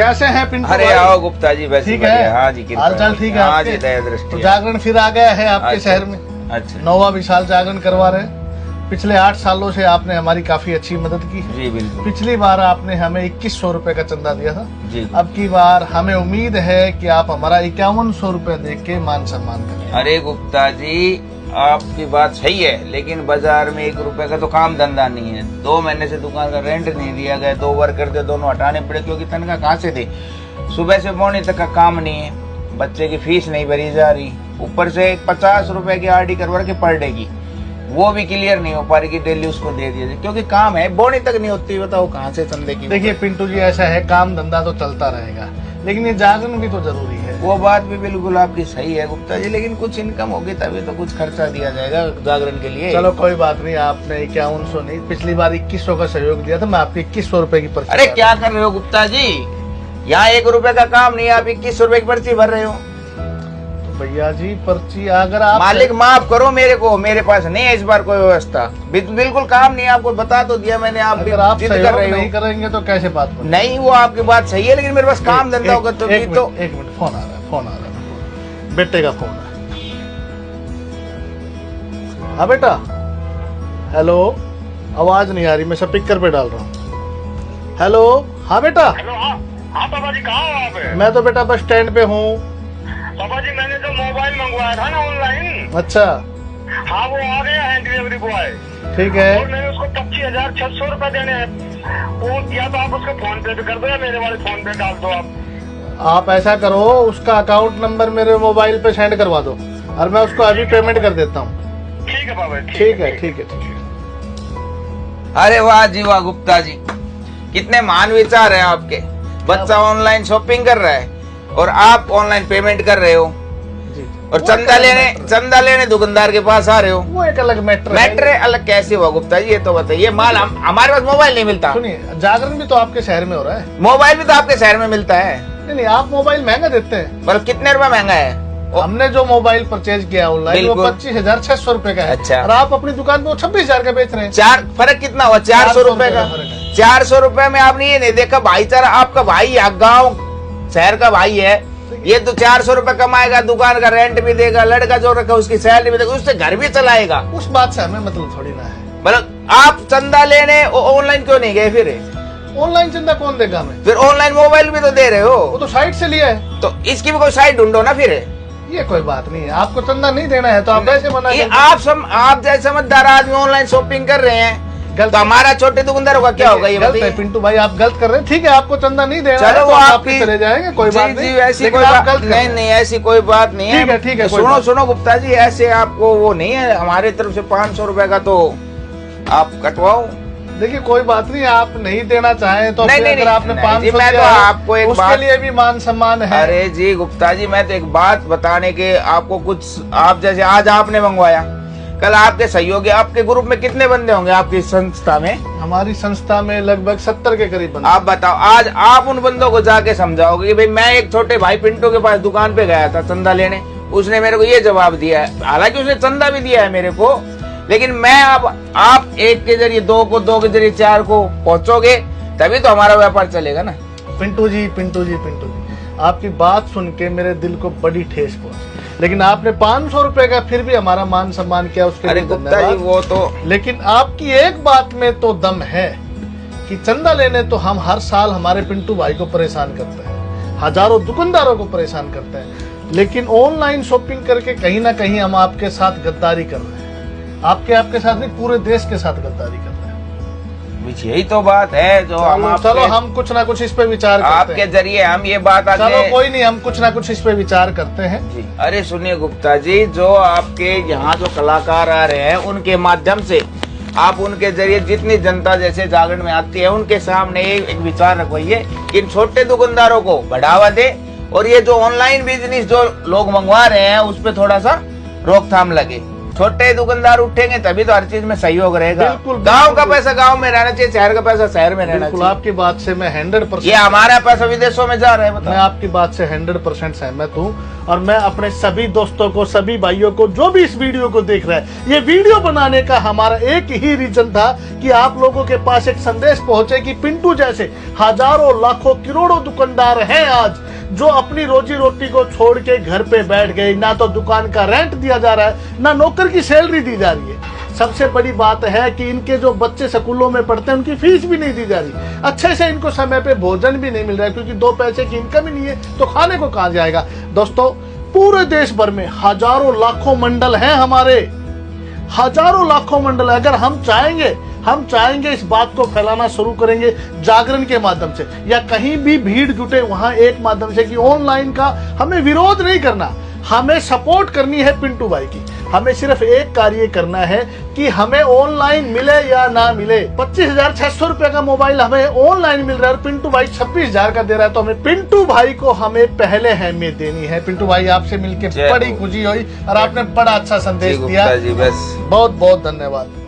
कैसे हैं पिंटू अरे भाई? आओ गुप्ता जी, वैसे ठीक है, हाँ जी, कृपया। हाल चाल ठीक है हाँ जी, आपके? दया दृष्टि तो है। जागरण फिर आ गया है आपके अच्छा। शहर में। अच्छा 9वां विशाल जागरण करवा रहे हैं। पिछले 8 सालों से आपने हमारी काफी अच्छी मदद की है। जी बिल्कुल पिछली बार आपने हमें 2100 रुपए का चंदा दिया था। जी। अब की बार हमें उम्मीद है कि आप हमारा 5100 रुपए दे के मान सम्मान करें। अरे गुप्ता जी, आपकी बात सही है, लेकिन बाजार में 1 रुपए का तो काम धंधा नहीं है। 2 महीने से दुकान का रेंट नहीं दिया गया, 2 वर्कर थे, दोनों हटाने पड़े क्योंकि तनख्वाह कहाँ से दी। सुबह से मॉर्निंग तक का काम नहीं है, बच्चे की फीस नहीं भरी जा रही, ऊपर से 50 रुपए की आरडी करवा के पर डे की, वो भी क्लियर नहीं हो पा रही कि डेली उसको दे दिया जाए, क्योंकि काम है, बोनी तक नहीं होती। बताओ कहाँ से चंदे की। देखिए पिंटू जी, ऐसा है, काम धंधा तो चलता रहेगा, लेकिन ये जागरण भी तो जरूरी है। वो बात भी बिल्कुल आपकी सही है गुप्ता जी, लेकिन कुछ इनकम होगी तभी तो कुछ खर्चा दिया जाएगा जागरण के लिए। चलो कोई बात नहीं, आपने 5100 नहीं, पिछली बार 2100 का सहयोग दिया था, मैं आपके 2100 रुपए की पर्ची। अरे क्या कर रहे हो गुप्ता जी, यहाँ 1 रुपए का काम नहीं है, आप 2100 रुपए की पर्ची भर रहे हो। तो भैया जी पर्ची अगर आप मालिक माफ करो मेरे को, मेरे पास नहीं है इस बार कोई व्यवस्था, बिल्कुल काम नहीं है। आपको बता तो दिया मैंने, आप अगर आप जिद सहयोग कर रहे नहीं हो। करेंगे तो कैसे बात बनेगी? नहीं, वो आपकी बात सही है, लेकिन मेरे पास काम धंधा होगा तो एक तो मिनट, फोन आ रहा है, बेटे का फोन है। हाँ बेटा, हेलो, आवाज नहीं आ रही, मैं स्पीकर पे डाल रहा हूँ। हेलो, हाँ बेटा। हेलो। हाँ पापा जी, कहाँ हो आप? मैं तो बेटा बस स्टैंड पे हूँ। पापा जी, मैंने तो मोबाइल मंगवाया था ना ऑनलाइन। अच्छा हाँ, वो आ गया है डिलीवरी बॉय, ठीक है। और मैंने उसको 25,600 रुपए देने हैं। वो या तो आप उसको फोन पे कर दो या मेरे वाले फोन पे डाल दो आप ऐसा करो, उसका अकाउंट नंबर मेरे मोबाइल पे सेंड करवा दो और मैं उसको अभी पेमेंट कर देता हूँ। ठीक है पापा, ठीक है, ठीक है, ठीक है। अरे वाह जी वाह गुप्ता जी, कितने महान विचार हैं आपके। बच्चा ऑनलाइन शॉपिंग कर रहा है और आप ऑनलाइन पेमेंट कर रहे हो, जी। और वो चंदा एक लेने अलग मैटर दुकानदार के पास आ रहे हो। है। वो एक अलग मैटर मैटर अलग कैसे हुआ गुप्ता जी, ये तो बताइए। माल हमारे पास मोबाइल नहीं मिलता। सुनिए, जागरण भी तो आपके शहर में हो रहा है। मोबाइल भी तो आपके शहर में मिलता है, नहीं, आप मोबाइल महंगा देते हैं। मतलब कितने रुपए महंगा है? हमने जो मोबाइल परचेज किया ऑनलाइन वो बिल्कुल। 25,600 रुपए का है। अच्छा। और आप अपनी दुकान पे वो 26,000 का बेच रहे हैं। चार फर्क कितना हुआ? 400 रुपए का। फर्क है। 400 रुपए में आपने ये नहीं देखा भाईचारा, आपका भाई गांव शहर का भाई है, ये तो 400 रुपए कमाएगा, दुकान का रेंट भी देगा, लड़का जो रखा उसकी सैलरी भी देगा, उससे घर भी चलाएगा। उस बात से हमें मतलब थोड़ी ना है। मतलब आप चंदा लेने ऑनलाइन क्यों नहीं गए? फिर ऑनलाइन चंदा कौन देगा हमें? फिर ऑनलाइन मोबाइल भी तो दे रहे वो हो, तो साइट से लिया है। तो इसकी भी कोई साइड ढूंढो ना। फिर ये कोई बात नहीं है, आपको चंदा नहीं देना है तो आप कैसे मना ये करेंगे? आप जैसे समझदार आदमी ऑनलाइन शॉपिंग कर रहे हैं, गलत तो हमारा छोटे दुकानदारों का क्या होगा ये गलत है बताइए। पिंटू भाई, आप गलत कर रहे हैं। ठीक है, आपको चंदा नहीं देना है चलो तो वो आप आपकी चले जाएंगे, कोई बात नहीं। ऐसी लेकिन कोई आप बात गलत कर रहे नहीं, हैं। नहीं ऐसी कोई बात नहीं है। ठीक है, कोई सुनो बात सुनो गुप्ता जी, ऐसे आपको वो नहीं है, हमारी तरफ से 500 रुपए का तो आप कटवाओ। देखिए कोई बात नहीं, आप नहीं देना चाहें तो नहीं, फिर नहीं, अगर नहीं, आपने नहीं 500 जी, मैं दिया तो है, आपको एक उसके बात- लिए भी मान सम्मान है। अरे जी गुप्ता जी, मैं तो एक बात बताने के आपको कुछ, आप जैसे आज आपने मंगवाया, कल आपके सहयोगी, आपके ग्रुप में कितने बंदे होंगे आपकी संस्था में? हमारी संस्था में लगभग 70 के करीब बंदे। आप बताओ, आज आप उन बंदों को जाके समझाओगे कि भाई मैं एक छोटे भाई पिंटू के पास दुकान पे गया था चंदा लेने, उसने मेरे को ये जवाब दिया है, हालांकि उसने चंदा भी दिया है मेरे को, लेकिन मैं अब आप एक के जरिए दो को, दो के जरिए 4 को पहुंचोगे तभी तो हमारा व्यापार चलेगा ना। पिंटू जी, आपकी बात सुन के मेरे दिल को बड़ी ठेस पहुंची, लेकिन आपने 500 रुपए का फिर भी हमारा मान सम्मान किया, उसके अरे लिए गुप्ता जी धन्यवाद। वो तो, लेकिन आपकी एक बात में तो दम है कि चंदा लेने तो हम हर साल हमारे पिंटू भाई को परेशान करते हैं, हजारों दुकानदारों को परेशान करते हैं, लेकिन ऑनलाइन शॉपिंग करके कहीं ना कहीं हम आपके साथ गद्दारी कर रहे हैं। आपके साथ नहीं, पूरे देश के साथ गद्दारी कर रहे हैं। यही तो बात है जो हम चलो हम कुछ ना कुछ इस पे विचार करते आपके हैं। जरिए हम ये बात चलो आगे। कोई नहीं, हम कुछ ना कुछ इस पे विचार करते हैं। जी अरे सुनिए गुप्ता जी, जो आपके यहाँ जो कलाकार आ रहे हैं उनके माध्यम से आप उनके जरिए जितनी जनता जैसे जागरण में आती है उनके सामने एक विचार रखवाइए कि इन छोटे दुकानदारों को बढ़ावा दे, और ये जो ऑनलाइन बिजनेस जो लोग मंगवा रहे हैं उस पर थोड़ा सा रोकथाम लगे। छोटे दुकानदार उठेंगे तभी तो हर चीज में सहयोग रहेगा। बिल्कुल, गांव का बिल्कुल। पैसा गांव में रहना चाहिए, शहर का पैसा शहर में रहना बिल्कुल चाहिए। आपकी बात से मैं 100% ये हमारा पैसा विदेशों में जा रहा है, मैं बताओ। आपकी बात से 100% सहमत हूँ। और मैं अपने सभी दोस्तों को, सभी भाइयों को जो भी इस वीडियो को देख रहे हैं, ये वीडियो बनाने का हमारा एक ही रीजन था कि आप लोगों के पास एक संदेश पहुंचे कि पिंटू जैसे हजारों लाखों करोड़ों दुकानदार हैं आज, जो अपनी रोजी रोटी को छोड़ के घर पे बैठ गए। ना तो दुकान का रेंट दिया जा रहा है, ना नौकर की सैलरी दी जा रही है। सबसे बड़ी बात है कि इनके जो बच्चे स्कूलों में पढ़ते हैं उनकी फीस भी नहीं दी जा रही, अच्छे से इनको समय पे भोजन भी नहीं मिल रहा है, क्योंकि 2 पैसे की इनकम ही नहीं है तो खाने को कहां जाएगा। दोस्तों, पूरे देश भर में हजारों लाखों मंडल हैं हमारे, हजारों लाखों मंडल। अगर हम चाहेंगे इस बात को फैलाना शुरू करेंगे जागरण के माध्यम से, या कहीं भी भीड़ जुटे वहां एक माध्यम से कि ऑनलाइन का हमें विरोध नहीं करना, हमें सपोर्ट करनी है पिंटू भाई की। हमें सिर्फ एक कार्य करना है कि हमें ऑनलाइन मिले या ना मिले। 25,600 रुपए का मोबाइल हमें ऑनलाइन मिल रहा है और पिंटू भाई 26,000 का दे रहा है, तो हमें पिंटू भाई को हमें पहले अहमियत देनी है। पिंटू भाई, आपसे मिलकर जय बड़ी हो। खुशी हुई और आपने बड़ा अच्छा संदेश जी दिया। गुप्ता जी, बस बहुत बहुत धन्यवाद।